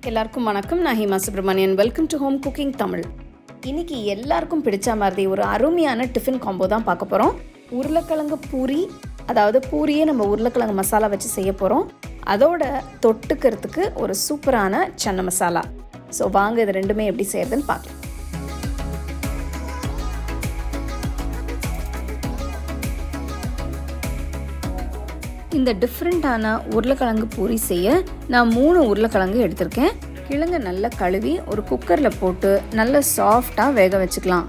எல்லாருக்கும் வணக்கம். நான் Hima Subramanian. Welcome to home cooking Tamil. இன்னைக்கு எல்லாருக்கும் பிடிச்ச மாதிரி ஒரு அருமையான டிஃபின் காம்போ தான் பார்க்க போகிறோம். உருளைக்கிழங்கு பூரி, அதாவது பூரியே நம்ம உருளைக்கிழங்கு மசாலா வச்சு செய்ய போகிறோம். அதோட தொட்டுக்கிறதுக்கு ஒரு சூப்பரான சன்னா மசாலா. ஸோ வாங்க இது ரெண்டுமே எப்படி செய்யறதுன்னு பார்க்கலாம். இந்த டிஃப்ரெண்ட்டான உருளைக்கிழங்கு பூரி செய்ய நான் 3 உருளைக்கிழங்கு எடுத்திருக்கேன். கிழங்கு நல்லா கழுவி ஒரு குக்கரில் போட்டு நல்லா சாஃப்டாக வேக வச்சுக்கலாம்.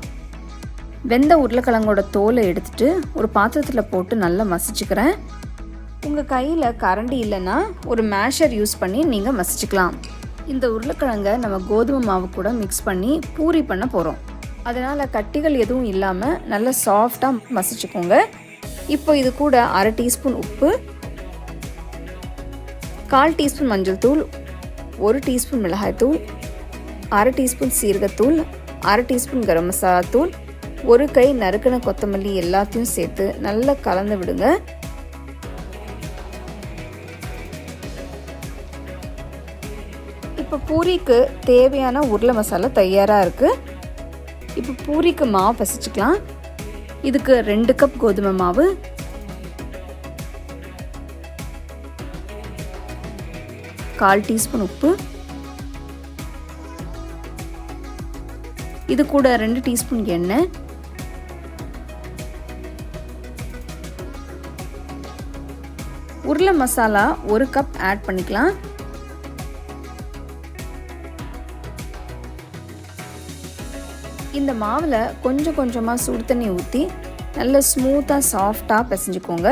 வெந்த உருளைக்கிழங்கோட தோலை எடுத்துட்டு ஒரு பாத்திரத்தில் போட்டு நல்லா மசிச்சுக்கிறேன். உங்கள் கையில் கரண்டி இல்லைன்னா ஒரு மேஷர் யூஸ் பண்ணி நீங்கள் மசிச்சுக்கலாம். இந்த உருளைக்கிழங்கை நம்ம கோதுமை மாவு கூட மிக்ஸ் பண்ணி பூரி பண்ண போகிறோம். அதனால் கட்டிகள் எதுவும் இல்லாமல் நல்லா சாஃப்டாக மசிச்சுக்கோங்க. இப்போ இது கூட 1/2 டீஸ்பூன் உப்பு, 1/4 டீஸ்பூன் மஞ்சள் தூள், 1 டீஸ்பூன் மிளகாய்த்தூள், 1/2 டீஸ்பூன் சீரகத்தூள், 1/2 டீஸ்பூன் கரம் மசாலா தூள், 1 கை நறுக்கின கொத்தமல்லி எல்லாத்தையும் சேர்த்து நல்லா கலந்து விடுங்க. இப்போ பூரிக்கு தேவையான உருளை மசாலா தயாராக இருக்குது. இப்போ பூரிக்கு மாவு பசிச்சுக்கலாம். இதுக்கு 2 கப் கோதுமை மாவு, 1/4 டீஸ்பூன் உப்பு, இது கூட 2 டீஸ்பூன் எண்ணெய், உருளை மசாலா 1 கப் ஆட் பண்ணிக்கலாம். இந்த மாவில் கொஞ்சம் கொஞ்சமாக சுடு தண்ணி ஊற்றி நல்லா ஸ்மூத்தாக சாஃப்டாக பிசைஞ்சுக்கோங்க.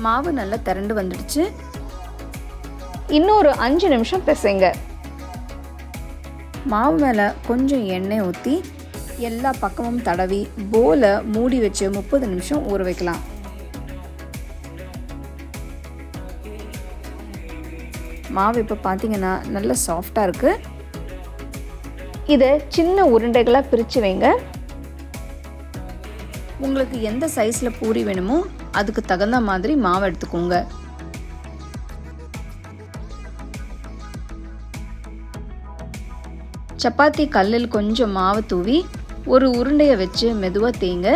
மாவு நல்லா திரண்டு வந்துடுச்சு. இன்னொரு 5 நிமிஷம் பிசைங்க. மாவு மேலே கொஞ்சம் எண்ணெய் ஊற்றி எல்லா பக்கமும் தடவி போலை மூடி வச்சு 30 நிமிஷம் ஊற வைக்கலாம். மாவு இப்போ பார்த்தீங்கன்னா நல்லா சாஃப்டாக இருக்குது. இதை சின்ன உருண்டைகளாக பிரித்து வைங்க. உங்களுக்கு எந்த சைஸில் பூரி வேணுமோ அதுக்கு தகுந்த மாதிரி மாவு எடுத்துக்கோங்க. சப்பாத்தி கல்லில் கொஞ்சம் மாவு தூவி ஒரு உருண்டையை வச்சு மெதுவாக தேய்ங்க.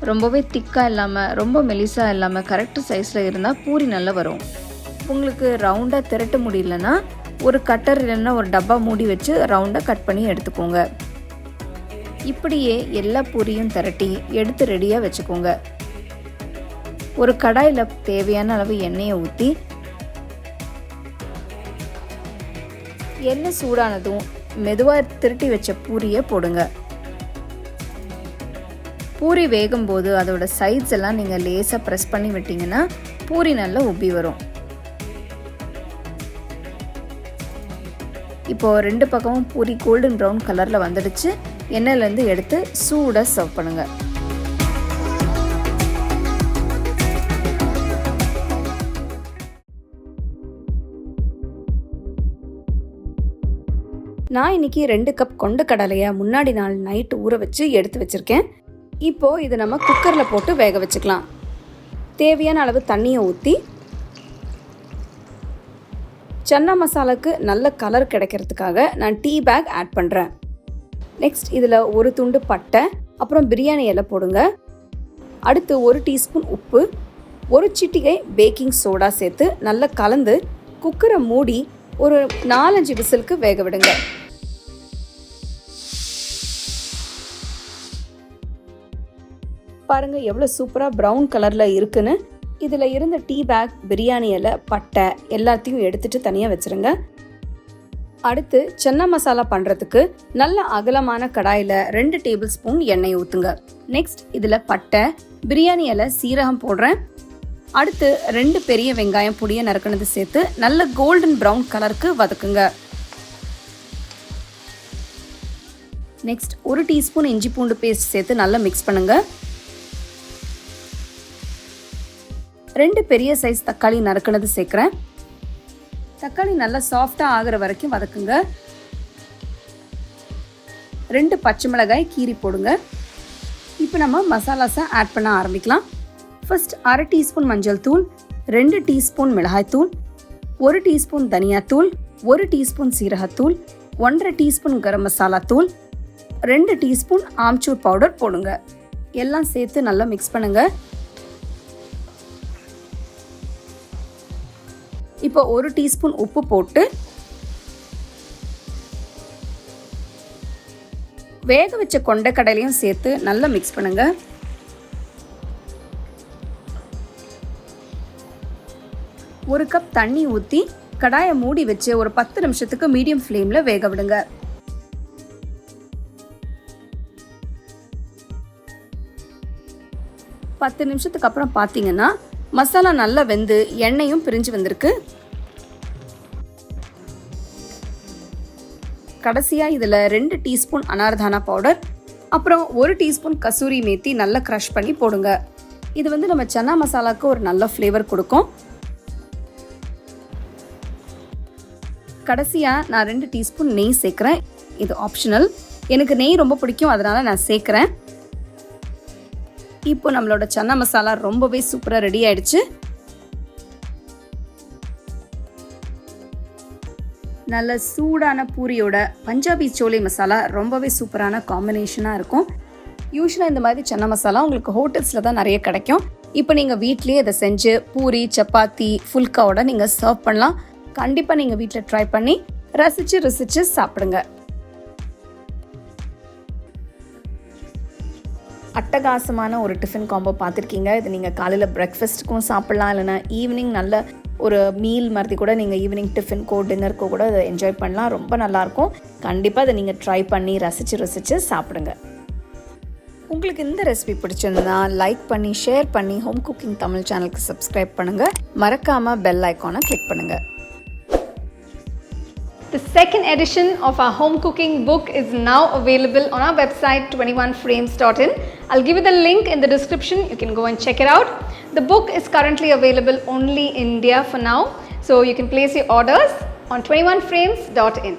ரொம்பவே திக்காக இல்லாமல் ரொம்ப மெலிசாக இல்லாமல் கரெக்ட் சைஸில் இருந்தால் பூரி நல்லா வரும். உங்களுக்கு ரவுண்டாக திரட்ட முடியலன்னா ஒரு கட்டர் இல்லைன்னா ஒரு டப்பா மூடி வச்சு ரவுண்டாக கட் பண்ணி எடுத்துக்கோங்க. இப்படியே எல்லா பூரியும் திரட்டி எடுத்து ரெடியாக வச்சுக்கோங்க. ஒரு கடாயில் தேவையான அளவு எண்ணெயை ஊற்றி எண்ணெய் சூடானதும் மெதுவாக திருட்டி வச்ச பூரியை போடுங்க. பூரி வேகும்போது அதோட சைட்ஸ் எல்லாம் நீங்கள் லேசாக ப்ரெஸ் பண்ணி விட்டீங்கன்னா பூரி நல்லா உப்பி வரும். இப்போது 2 பக்கமும் பூரி கோல்டன் ப்ரௌன் கலரில் வந்துடுச்சு. எண்ணெயிலேருந்து எடுத்து சூடாக சர்வ் பண்ணுங்கள். நான் இன்றைக்கி 2 கப் கொண்ட கடலையை முன்னாடி நாள் நைட்டு ஊற வச்சு எடுத்து வச்சுருக்கேன். இப்போது இது நம்ம குக்கரில் போட்டு வேக வச்சுக்கலாம். தேவையான அளவு தண்ணியை ஊற்றி சன்னா மசாலாவுக்கு நல்ல கலர் கிடைக்கிறதுக்காக நான் டீ பேக் ஆட் பண்ணுறேன். நெக்ஸ்ட் இதில் ஒரு துண்டு பட்டை, அப்புறம் பிரியாணி இலை போடுங்க. அடுத்து 1 டீஸ்பூன் உப்பு, 1 சிட்டிகை பேக்கிங் சோடா சேர்த்து நல்லா கலந்து குக்கரை மூடி ஒரு 4-5 விசிலுக்கு வேக விடுங்க. பாருங்கள் எவ்வளோ சூப்பராக ப்ரௌன் கலரில் இருக்குன்னு. இதில் இருந்த டீ பேக், பிரியாணி இலை, பட்டை எல்லாத்தையும் எடுத்துகிட்டு தனியாக வச்சுருங்க. அடுத்து சன்னா மசாலா பண்ணுறதுக்கு நல்ல அகலமான கடாயில் 2 டேபிள் ஸ்பூன் எண்ணெய் ஊற்றுங்க. நெக்ஸ்ட் இதில் பட்டை, பிரியாணி இலை, சீரகம் போடுறேன். அடுத்து 2 பெரிய வெங்காயம் பொடியை நறுக்கினது சேர்த்து நல்ல கோல்டன் ப்ரௌன் கலருக்கு வதக்குங்க. நெக்ஸ்ட் 1 டீஸ்பூன் இஞ்சி பூண்டு பேஸ்ட் சேர்த்து நல்லா மிக்ஸ் பண்ணுங்கள். 2 பெரிய சைஸ் தக்காளி நறுக்கினது சேர்க்குறேன். தக்காளி நல்லா சாஃப்டாக ஆகிற வரைக்கும் வதக்குங்க. 2 பச்சை மிளகாய் கீரி போடுங்க. இப்போ நம்ம மசாலாஸை ஆட் பண்ண ஆரம்பிக்கலாம். ஃபர்ஸ்ட் 1/2 டீஸ்பூன் மஞ்சள் தூள், 2 டீஸ்பூன் மிளகாய் தூள், 1 டீஸ்பூன் தனியாத்தூள், 1 டீஸ்பூன் சீரகத்தூள், 1/2 டீஸ்பூன் கரம் மசாலா தூள், 2 டீஸ்பூன் ஆம்ச்சூர் பவுடர் போடுங்க. எல்லாம் சேர்த்து நல்லா மிக்ஸ் பண்ணுங்க. இப்போ 1 டீஸ்பூன் உப்பு போட்டு வேக வச்ச கொண்டைக்கடலையும் சேர்த்து நல்லா மிக்ஸ் பண்ணுங்க. ஒரு கப் தண்ணி ஊற்றி கடாயை மூடி வச்சு ஒரு 10 நிமிஷத்துக்கு மீடியம் ஃப்ளேமில் வேக விடுங்க. பத்து நிமிஷத்துக்கு அப்புறம் பார்த்தீங்கன்னா மசாலா நல்லா வெந்து எண்ணெயும் பிரிஞ்சு வந்திருக்கு. கடைசியாக இதில் 2 டீஸ்பூன் அனார்தானா பவுடர், அப்புறம் 1 டீஸ்பூன் கசூரி மேத்தி நல்லா க்ரஷ் பண்ணி போடுங்க. இது நம்ம சன்னா மசாலாவுக்கு ஒரு நல்ல ஃப்ளேவர் கொடுக்கும். கடைசியாக நான் 2 டீஸ்பூன் நெய் சேர்க்குறேன். இது ஆப்ஷனல். எனக்கு நெய் ரொம்ப பிடிக்கும், அதனால் நான் சேர்க்குறேன். இப்போ நம்மளோட சன்னா மசாலா ரொம்பவே சூப்பராக ரெடி ஆயிடுச்சு. நல்ல சூடான பூரியோட பஞ்சாபி சோலை மசாலா ரொம்பவே சூப்பரான காம்பினேஷனாக இருக்கும். யூஸ்வலாக இந்த மாதிரி சன்னா மசாலா உங்களுக்கு ஹோட்டல்ஸில் தான் நிறைய கிடைக்கும். இப்போ நீங்கள் வீட்லேயே இதை செஞ்சு பூரி, சப்பாத்தி, ஃபுல்காவோட நீங்கள் சர்வ் பண்ணலாம். கண்டிப்பாக நீங்கள் வீட்டில் ட்ரை பண்ணி ரசித்து சாப்பிடுங்க. அட்டகாசமான ஒரு டிஃபன் காம்போ பார்த்துருக்கீங்க. இது நீங்கள் காலையில் பிரேக்ஃபாஸ்ட்டுக்கும் சாப்பிட்லாம், இல்லைனா ஈவினிங் நல்ல ஒரு மீல் மாதிரி கூட நீங்கள் ஈவினிங் டிஃபனுக்கோ டின்னருக்கோ கூட அதை என்ஜாய் பண்ணலாம். ரொம்ப நல்லாயிருக்கும். கண்டிப்பாக அதை நீங்கள் ட்ரை பண்ணி ரசித்து சாப்பிடுங்க. உங்களுக்கு இந்த ரெசிபி பிடிச்சிருந்தா லைக் பண்ணி ஷேர் பண்ணி ஹோம் குக்கிங் தமிழ் சேனலுக்கு சப்ஸ்கிரைப் பண்ணுங்கள். மறக்காமல் பெல் ஐக்கானை கிளிக் பண்ணுங்கள். The second edition of our home cooking book is now available on our website 21frames.in. I'll give you the link in the description. You can go and check it out. The book is currently available only in India for now, so you can place your orders on 21frames.in.